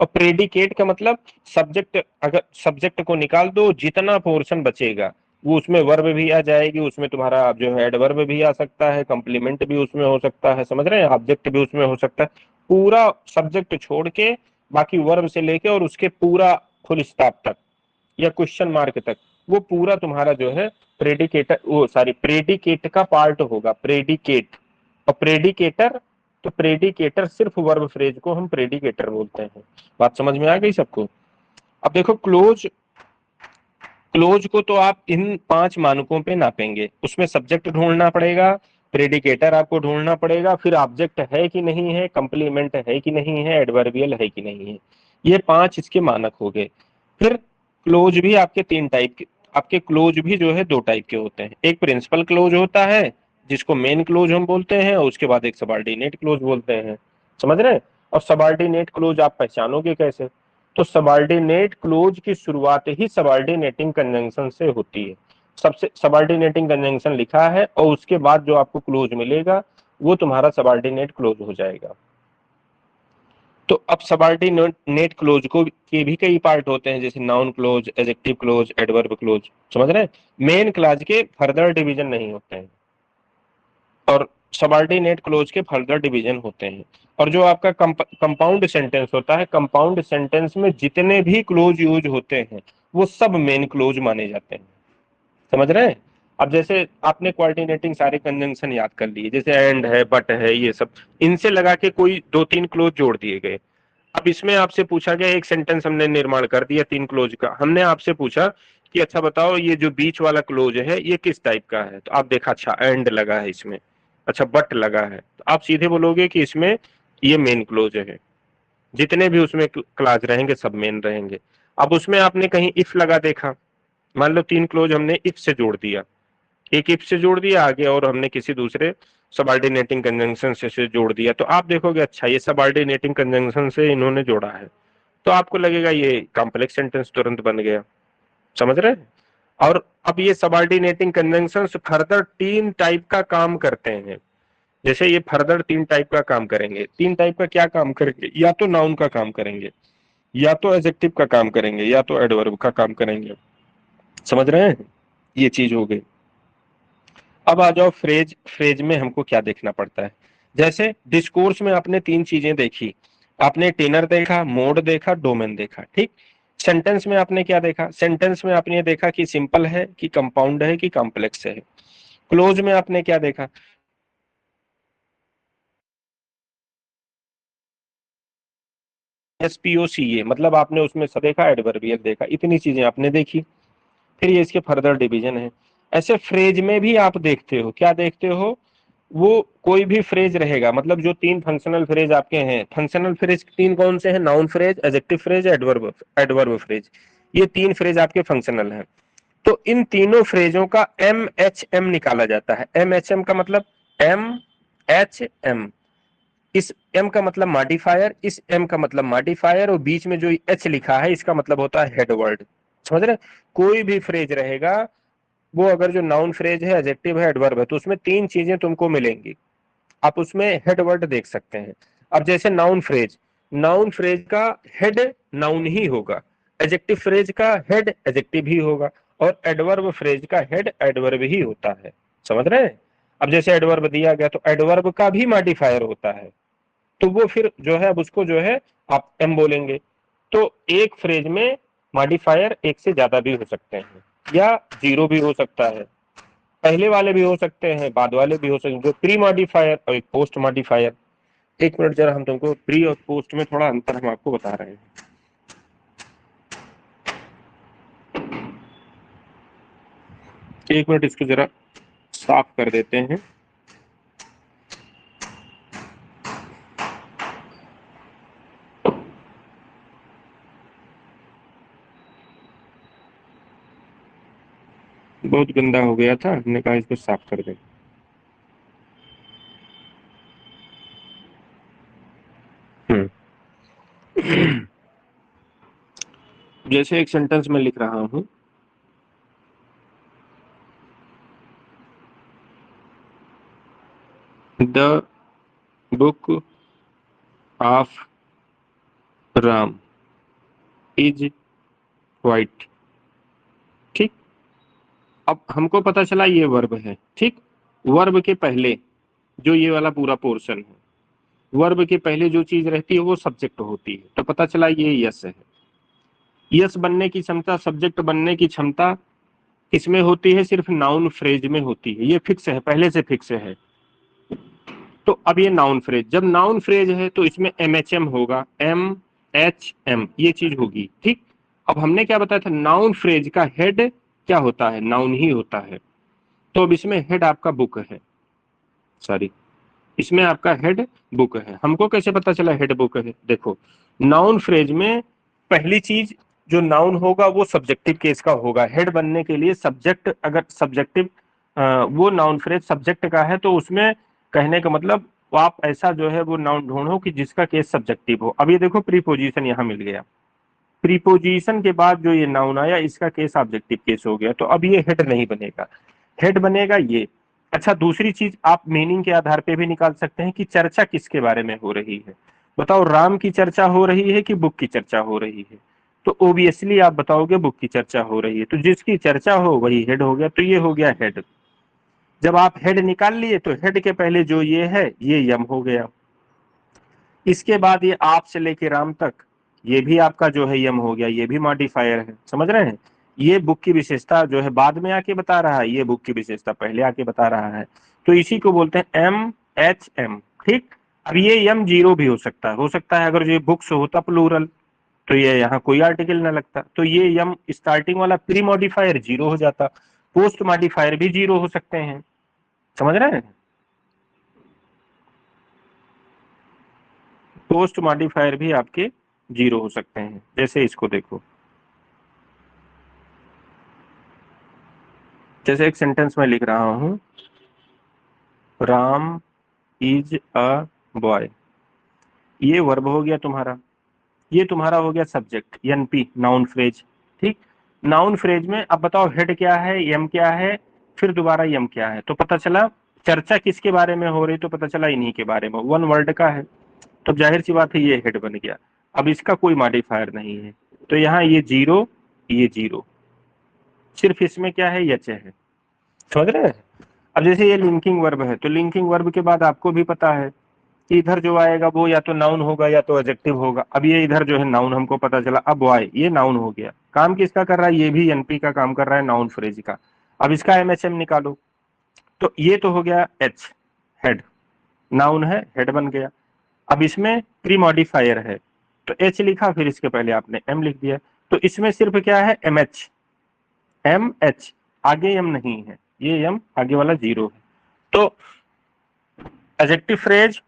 और प्रेडिकेट का मतलब सब्जेक्ट, अगर सब्जेक्ट को निकाल दो जितना पोर्शन बचेगा वो उसमें वर्ब भी आ जाएगी, उसमें तुम्हारा जो है एडवर्ब भी आ सकता है, कंप्लीमेंट भी उसमें हो सकता है, समझ रहे हैं, ऑब्जेक्ट भी उसमें हो सकता है। पूरा सब्जेक्ट छोड़ के बाकी वर्ब से लेके और उसके पूरा फुल स्टॉप तक या क्वेश्चन मार्क तक, वो पूरा तुम्हारा जो है प्रेडिकेटर, वो सॉरी प्रेडिकेट का पार्ट होगा, प्रेडिकेट। और प्रेडिकेटर, तो प्रेडिकेटर सिर्फ वर्ब फ्रेज को हम प्रेडिकेटर बोलते हैं। बात समझ में आ गई सबको? अब देखो क्लोज, क्लोज को तो आप इन 5 मानकों पे नापेंगे। उसमें सब्जेक्ट ढूंढना पड़ेगा, प्रेडिकेटर आपको ढूंढना पड़ेगा, फिर ऑब्जेक्ट है कि नहीं है, कंप्लीमेंट है कि नहीं है, एडवर्बियल है कि नहीं है। ये 5 इसके मानक हो गए। फिर क्लोज भी आपके 3 टाइप के, आपके क्लोज भी जो है 2 टाइप के होते हैं। एक प्रिंसिपल क्लोज होता है जिसको मेन क्लोज हम बोलते हैं, और उसके बाद एक सबऑर्डिनेट क्लोज बोलते हैं, समझ रहे हैं। और सबऑर्डिनेट क्लोज आप पहचानोगे कैसे? तो सबऑर्डिनेट क्लोज की शुरुआत ही सबऑर्डिनेटिंग कंजंक्शन से होती है। सबसे सबऑर्डिनेटिंग कंजंक्शन लिखा है और उसके बाद जो आपको क्लोज मिलेगा वो तुम्हारा सबऑर्डिनेट क्लोज हो जाएगा। तो अब सबऑर्डिनेट क्लोज को के भी कई पार्ट होते हैं, जैसे noun close, adjective close, adverb close, समझ रहे हैं। मेन क्लॉज के फर्दर डिवीजन नहीं होते हैं और सबऑर्डिनेट क्लोज के फर्दर डिवीजन होते हैं। और जो आपका कंपाउंड सेंटेंस होता है, कंपाउंड सेंटेंस में जितने भी क्लोज यूज होते हैं वो सब मेन क्लोज माने जाते हैं, समझ रहे हैं। अब जैसे आपने कोऑर्डिनेटिंग सारे कंजंक्शन याद कर लिए, जैसे एंड है, बट है, ये सब, इनसे लगा के कोई 2-3 क्लोज जोड़ दिए गए। अब इसमें आपसे पूछा गया, एक सेंटेंस हमने निर्माण कर दिया 3 क्लोज का, हमने आपसे पूछा कि अच्छा बताओ ये जो बीच वाला क्लोज है ये किस टाइप का है, तो आप देखा अच्छा एंड लगा है इसमें, अच्छा बट लगा है, तो आप सीधे बोलोगे कि इसमें ये मेन क्लोज है, जितने भी उसमें क्लास रहेंगे सब मेन रहेंगे। अब उसमें आपने कहीं इफ लगा देखा, मान लो 3 क्लोज हमने इफ से जोड़ दिया, एक इफ से जोड़ दिया आगे और हमने किसी दूसरे सबऑर्डिनेटिंग कंजंक्शन से जोड़ दिया, तो आप देखोगे अच्छा ये सबऑर्डिनेटिंग कंजंक्शन से इन्होंने जोड़ा है, तो आपको लगेगा ये कॉम्प्लेक्स सेंटेंस तुरंत बन गया। समझ रहे हैं? और अब ये सबऑर्डिनेटिंग कंजंक्शंस फर्दर 3 टाइप का काम करते हैं। जैसे ये फर्दर 3 टाइप का काम करेंगे, 3 टाइप का क्या काम करेंगे, या तो नाउन का काम करेंगे, या तो एडजेक्टिव का काम करेंगे, या तो एडवर्ब का काम करेंगे। समझ रहे हैं? ये चीज हो गई। अब आ जाओ फ्रेज। फ्रेज में हमको क्या देखना पड़ता है, जैसे डिस्कोर्स में आपने 3 चीजें देखी, आपने टेनर देखा, मोड देखा, डोमेन देखा, ठीक। सेंटेंस में आपने क्या देखा, सेंटेंस में आपने देखा कि सिंपल है कि कंपाउंड है कि कॉम्प्लेक्स है। क्लोज में आपने क्या देखा, एसपीओसी, मतलब आपने उसमें सब देखा, एडवर्बियल देखा, इतनी चीजें आपने देखी। फिर ये इसके फर्दर डिवीजन है। ऐसे फ्रेज में भी आप देखते हो, क्या देखते हो, वो कोई भी फ्रेज रहेगा, मतलब जो 3 फंक्शनल फ्रेज आपके हैं, फंक्शनल फ्रेज 3 कौन से हैं, noun phrase, adjective phrase, adverb adverb phrase, ये 3 फ्रेज आपके फंक्शनल हैं। तो इन तीनों फ्रेजों का एम एच एम निकाला जाता है। एम एच एम का मतलब एम एच एम, इस एम का मतलब मॉडिफायर, इस एम का मतलब मॉडिफायर, और बीच में जो एच लिखा है इसका मतलब होता है हेड वर्ड। समझ रहे? कोई भी फ्रेज रहेगा, वो अगर जो नाउन फ्रेज है, एडजेक्टिव है, एडवर्ब है, तो उसमें 3 चीजें तुमको मिलेंगी। आप उसमें हेड वर्ड देख सकते हैं। अब जैसे नाउन फ्रेज, नाउन फ्रेज का हेड नाउन ही होगा, एडजेक्टिव फ्रेज का हेड एडजेक्टिव ही होगा, और एडवर्ब फ्रेज का हेड एडवर्ब ही होता है। समझ रहे हैं? अब जैसे एडवर्ब दिया गया तो एडवर्ब का भी मॉडिफायर होता है, तो वो फिर जो है अब उसको जो है आप एम बोलेंगे। तो एक फ्रेज में मॉडिफायर एक से ज्यादा भी हो सकते हैं, या जीरो भी हो सकता है, पहले वाले भी हो सकते हैं, बाद वाले भी हो सकते हैं, जो प्री मॉडिफायर और एक पोस्ट मॉडिफायर। एक मिनट जरा, हम तुमको प्री और पोस्ट में थोड़ा अंतर हम आपको बता रहे हैं। एक मिनट इसको जरा साफ कर देते हैं। बहुत गंदा हो गया था, हमने कहा इसको साफ कर दें। जैसे एक सेंटेंस में लिख रहा हूं, the book of Ram is white, ठीक। अब हमको पता चला ये वर्ब है, ठीक। वर्ब के पहले जो ये वाला पूरा पोर्शन है, वर्ब के पहले जो चीज रहती है वो सब्जेक्ट होती है, तो पता चला ये यस है। यस बनने की क्षमता, सब्जेक्ट बनने की क्षमता किसमें होती है, सिर्फ नाउन फ्रेज में होती है, ये फिक्स है, पहले से फिक्स है। तो अब ये नाउन फ्रेज, जब नाउन फ्रेज है तो इसमें एमएचएम होगा, एम एच एम, ये चीज होगी, ठीक। अब हमने क्या बताया था, नाउन फ्रेज का हेड क्या होता है, नाउन ही होता है। तो अब इसमें हेड आपका बुक है, सॉरी, इसमें आपका हेड बुक है। हमको कैसे पता चला हेड बुक है, देखो नाउन फ्रेज में पहली चीज जो नाउन होगा वो सब्जेक्टिव केस का होगा। हेड बनने के लिए सब्जेक्ट, अगर सब्जेक्टिव वो नाउन फ्रेज सब्जेक्ट का है तो उसमें कहने का मतलब वो आप ऐसा जो है वो नाउन ढूंढो कि जिसका केस सब्जेक्टिव हो। अब ये देखो प्रीपोजिशन यहाँ मिल गया, प्रीपोजिशन के बाद जो ये नाउन आया इसका केस ऑब्जेक्टिव केस हो गया, तो अब ये हेड नहीं बनेगा, हेड बनेगा ये। अच्छा दूसरी चीज आप मीनिंग के आधार पे भी निकाल सकते हैं कि चर्चा किसके बारे में हो रही है। बताओ राम की चर्चा हो रही है कि बुक की चर्चा हो रही है, तो ओबियसली आप बताओगे बुक की चर्चा हो रही है, तो जिसकी चर्चा हो वही हेड हो गया, तो ये हो गया हेड। जब आप हेड निकाल लिए तो हेड के पहले जो ये है ये यम हो गया, इसके बाद ये आप से लेके राम तक ये भी आपका जो है यम हो गया, ये भी मॉडिफायर है। समझ रहे हैं? ये बुक की विशेषता जो है बाद में आके बता रहा है, ये बुक की विशेषता पहले आके बता रहा है, तो इसी को बोलते हैं एम एच एम, ठीक। अब ये यम जीरो भी हो सकता है, अगर ये बुक्स होता प्लूरल, तो ये यहाँ कोई आर्टिकल ना लगता, तो ये यम स्टार्टिंग वाला प्री मॉडिफायर जीरो हो जाता, पोस्ट मॉडिफायर भी जीरो हो सकते हैं, समझ रहे हैं? पोस्ट मॉडिफायर भी आपके जीरो हो सकते हैं। जैसे इसको देखो, जैसे एक सेंटेंस में लिख रहा हूं, राम इज अ बॉय, ये वर्ब हो गया तुम्हारा, ये तुम्हारा हो गया सब्जेक्ट एनपी नाउन फ्रेज। ठीक, नाउन फ्रेज में अब बताओ हेड क्या है, यम क्या है, फिर दोबारा यम क्या है, तो पता चला चर्चा किसके बारे में हो रही, तो पता चला इन्हीं के बारे में, वन वर्ड का है, तो जाहिर सी बात है ये हेड बन गया। अब इसका कोई मॉडिफायर नहीं है, तो यहाँ ये जीरो, ये जीरो, सिर्फ इसमें क्या है, यच है, समझ रहे हैं? अब जैसे ये लिंकिंग वर्ब है, तो लिंकिंग वर्ब के बाद आपको भी पता है कि इधर जो आएगा वो या तो नाउन होगा या तो एडजेक्टिव होगा। अब ये इधर जो है नाउन हमको पता चला, अब वाई ये नाउन हो गया, काम किसका कर रहा है, ये भी एनपी का काम कर रहा है, नाउन फ्रेज का। अब इसका एमएचएम निकालो, तो ये तो हो गया एच, हेड, नाउन है, हेड बन गया। अब इसमें प्री मॉडिफायर है, तो एच लिखा, फिर इसके पहले आपने एम लिख दिया, तो इसमें सिर्फ क्या है, एम एच, एम एच, आगे एम नहीं है, ये एम आगे वाला जीरो है। तो एडजेक्टिव फ्रेज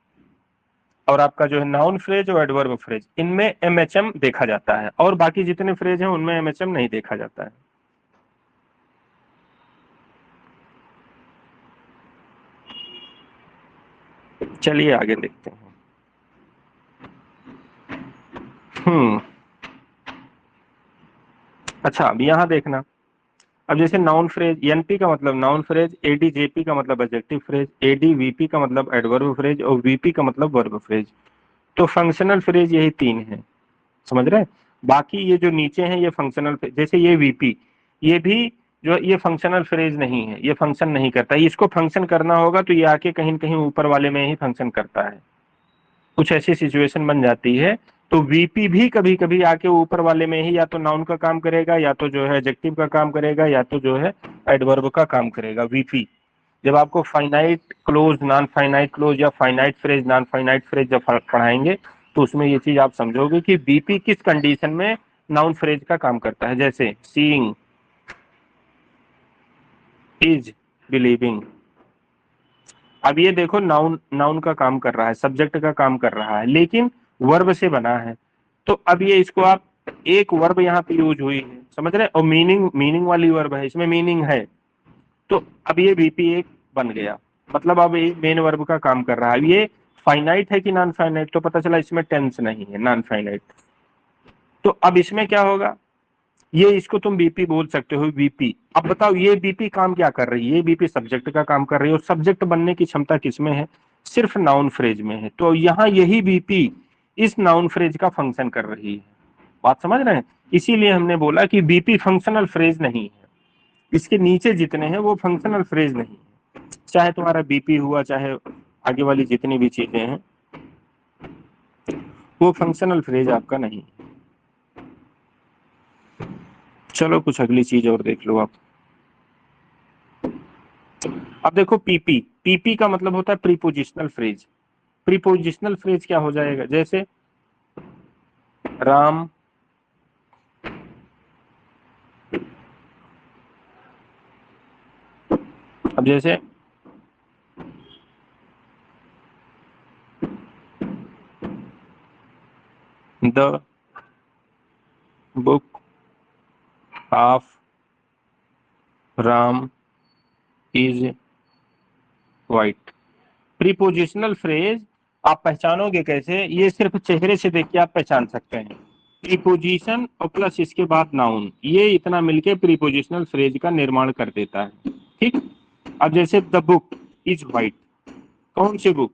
और आपका जो है नाउन फ्रेज और एडवर्ब फ्रेज, इनमें एमएचएम देखा जाता है, और बाकी जितने फ्रेज हैं उनमें एमएचएम नहीं देखा जाता है। चलिए आगे देखते हैं। अच्छा, अब यहां देखना, अब जैसे नाउन फ्रेज एनपी का मतलब नाउन फ्रेज, एडीजेपी का मतलब एडजेक्टिव फ्रेज, एडीवीपी का मतलब एडवर्ब फ्रेज, और वीपी का मतलब वर्ब फ्रेज। तो फंक्शनल फ्रेज यही तीन है, समझ रहे हैं? बाकी ये जो नीचे हैं ये फंक्शनल, जैसे ये वीपी, ये भी जो ये फंक्शनल फ्रेज नहीं है, ये फंक्शन नहीं करता, इसको फंक्शन करना होगा तो ये आके कहीं न कहीं ऊपर वाले में ही फंक्शन करता है, कुछ ऐसी सिचुएशन बन जाती है। तो वीपी भी कभी कभी आके ऊपर वाले में ही या तो नाउन का काम करेगा, या तो जो है एडजेक्टिव का काम करेगा, या तो जो है एडवर्ब का काम करेगा। वीपी जब आपको finite clause, non finite clause, या finite phrase, non finite phrase जब पढ़ाएंगे, तो उसमें ये चीज आप समझोगे कि बीपी किस कंडीशन में नाउन फ्रेज का काम करता है। जैसे सीइंग, इज, बिलीविंग। अब ये देखो नाउन, नाउन का काम कर रहा है, सब्जेक्ट का काम कर रहा है, लेकिन वर्ब से बना है। तो अब ये इसको आप, एक वर्ब यहाँ पे यूज हुई है, समझ रहे हैं, और मीनिंग, मीनिंग वाली वर्ब है, इसमें मीनिंग है, तो अब ये बीपी एक बन गया, मतलब अब ये मेन वर्ब का काम कर रहा है। ये फाइनाइट है कि नॉन फाइनाइट, तो पता चला इसमें टेंस नहीं है, नॉन फाइनाइट। तो अब इसमें क्या होगा, ये इसको तुम बीपी बोल सकते हो, बीपी। अब बताओ ये बीपी काम क्या कर रही है, ये बीपी सब्जेक्ट का काम कर रही है, और सब्जेक्ट बनने की क्षमता किसमें है, सिर्फ नाउन फ्रेज में है। तो यहाँ यही बीपी इस नाउन फ्रेज का फंक्शन कर रही है, बात समझ रहे हैं? इसीलिए हमने बोला कि बीपी फंक्शनल फ्रेज नहीं है, इसके नीचे जितने हैं वो फंक्शनल फ्रेज नहीं है। चाहे तुम्हारा बीपी हुआ, चाहे आगे वाली जितनी भी चीजें हैं, वो फंक्शनल फ्रेज आपका नहीं। चलो कुछ अगली चीज और देख लो आप। अब देखो पीपी, पीपी का मतलब होता है प्रीपोजिशनल फ्रेज। प्रीपोजिशनल फ्रेज क्या हो जाएगा, जैसे राम अब जैसे the book of Ram is white. Prepositional phrase आप पहचानोगे कैसे, ये सिर्फ चेहरे से देख के आप पहचान सकते हैं। प्रीपोजिशन और प्लस इसके बाद नाउन, ये इतना मिलके प्रीपोजिशनल फ्रेज का निर्माण कर देता है। ठीक, अब जैसे द बुक इज व्हाइट, कौन सी बुक,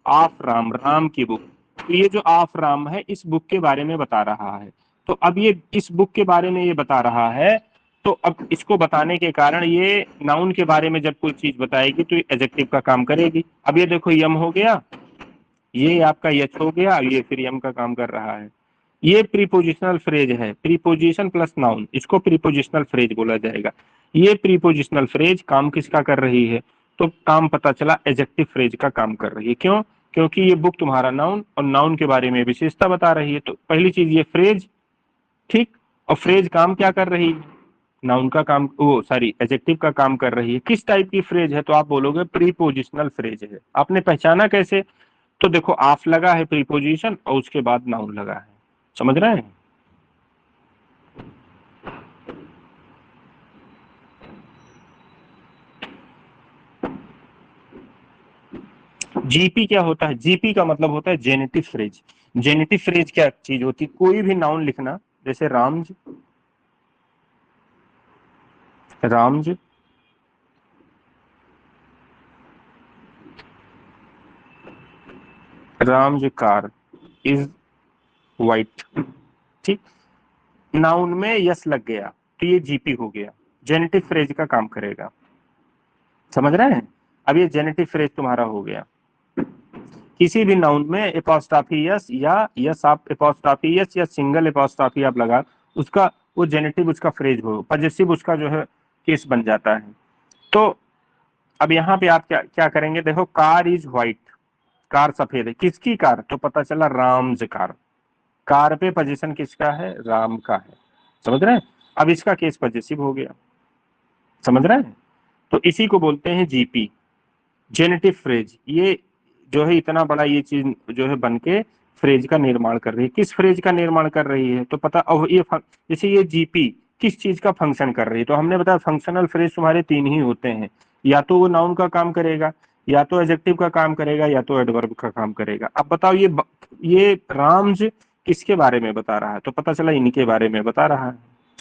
ऑफ राम, राम की बुक। तो ये जो ऑफ राम है इस बुक के बारे में बता रहा है, तो अब ये इस बुक के बारे में ये बता रहा है, तो अब इसको बताने के कारण ये नाउन के बारे में जब कोई चीज बताएगी तो ये एडजेक्टिव का काम करेगी। अब ये देखो यम हो गया, ये आपका यच हो गया, ये फिर यम का काम कर रहा है। ये प्रीपोजिशनल फ्रेज है, प्रीपोजिशन प्लस नाउन, इसको प्रीपोजिशनल फ्रेज बोला जाएगा। ये प्रीपोजिशनल फ्रेज काम किसका कर रही है, तो काम पता चला एडजेक्टिव फ्रेज का काम कर रही है। क्यों, क्योंकि ये बुक तुम्हारा नाउन और नाउन के बारे में विशेषता बता रही है। तो पहली चीज ये फ्रेज ठीक। और फ्रेज काम क्या कर रही है, नाउन का काम, वो सॉरी एडजेक्टिव का काम कर रही है। किस टाइप की फ्रेज है, तो आप बोलोगे प्रीपोजिशनल फ्रेज है। आपने पहचाना कैसे, तो देखो ऑफ लगा है प्रीपोजिशन और उसके बाद नाउन लगा है, समझ रहे हैं। जीपी क्या होता है, जीपी का मतलब होता है जेनेटिव फ्रेज। जेनेटिव फ्रेज क्या चीज होती है, कोई भी नाउन लिखना, जैसे रामज, रामज, रामज कार इज वाइट, ठीक। नाउन में यस लग गया तो ये जीपी हो गया, जेनेटिव फ्रेज का काम करेगा, समझ रहे हैं। अब ये जेनेटिव फ्रेज तुम्हारा हो गया। किसी भी नाउन में एपोस्ट्रॉफी यस या यस आप एपोस्ट्रॉफी यस या सिंगल एपोस्ट्रॉफी आप लगा, उसका वो जेनेटिव उसका फ्रेज हो, पॉजेसिव उसका जो है केस बन जाता है। तो अब यहाँ पे आप क्या क्या करेंगे, देखो कार इज व्हाइट, कार सफेद है, किसकी कार, तो पता चला राम्स कार, कार पे पोजीशन किसका है, राम का है, समझ रहे हैं। अब इसका केस पॉजेसिव हो गया, समझ रहे हैं। तो इसी को बोलते हैं जीपी, जेनेटिव फ्रेज। ये जो है इतना बड़ा ये चीज जो है बन के फ्रेज का निर्माण कर रही है। किस फ्रेज का निर्माण कर रही है, तो पता, अब ये जैसे ये जीपी किस चीज का फंक्शन कर रही है, तो हमने बताया फंक्शनल फ्रेज तुम्हारे तीन ही होते हैं, या तो वो नाउन का काम करेगा, या तो एडजेक्टिव का काम करेगा, या तो एडवर्ब का काम करेगा। अब बताओ ये राम्स किसके बारे में बता रहा है, तो पता चला इनके बारे में बता रहा है।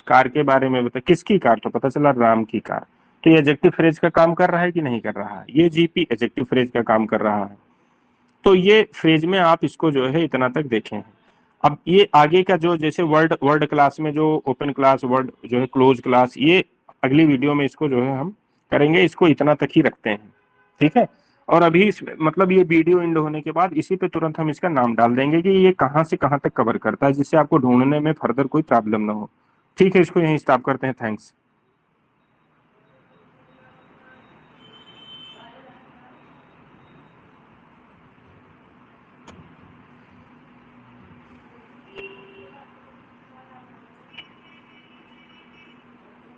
कार के बारे में बता, किसकी कार, तो पता चला राम की कार। तो ये एडजेक्टिव फ्रेज का काम कर रहा है कि नहीं कर रहा है, ये जीपी एडजेक्टिव फ्रेज का काम कर रहा है। तो ये फ्रेज में आप इसको जो है इतना तक देखें। अब ये आगे का जो जैसे वर्ड वर्ड क्लास में जो ओपन क्लास वर्ड जो है क्लोज क्लास, ये अगली वीडियो में इसको जो है हम करेंगे, इसको इतना तक ही रखते हैं, ठीक है। और अभी मतलब ये वीडियो एंड होने के बाद इसी पे तुरंत हम इसका नाम डाल देंगे कि ये कहाँ से कहाँ तक कवर करता है, जिससे आपको ढूंढने में फर्दर कोई प्रॉब्लम ना हो। ठीक है, इसको यहीं स्टॉप करते हैं, थैंक्स।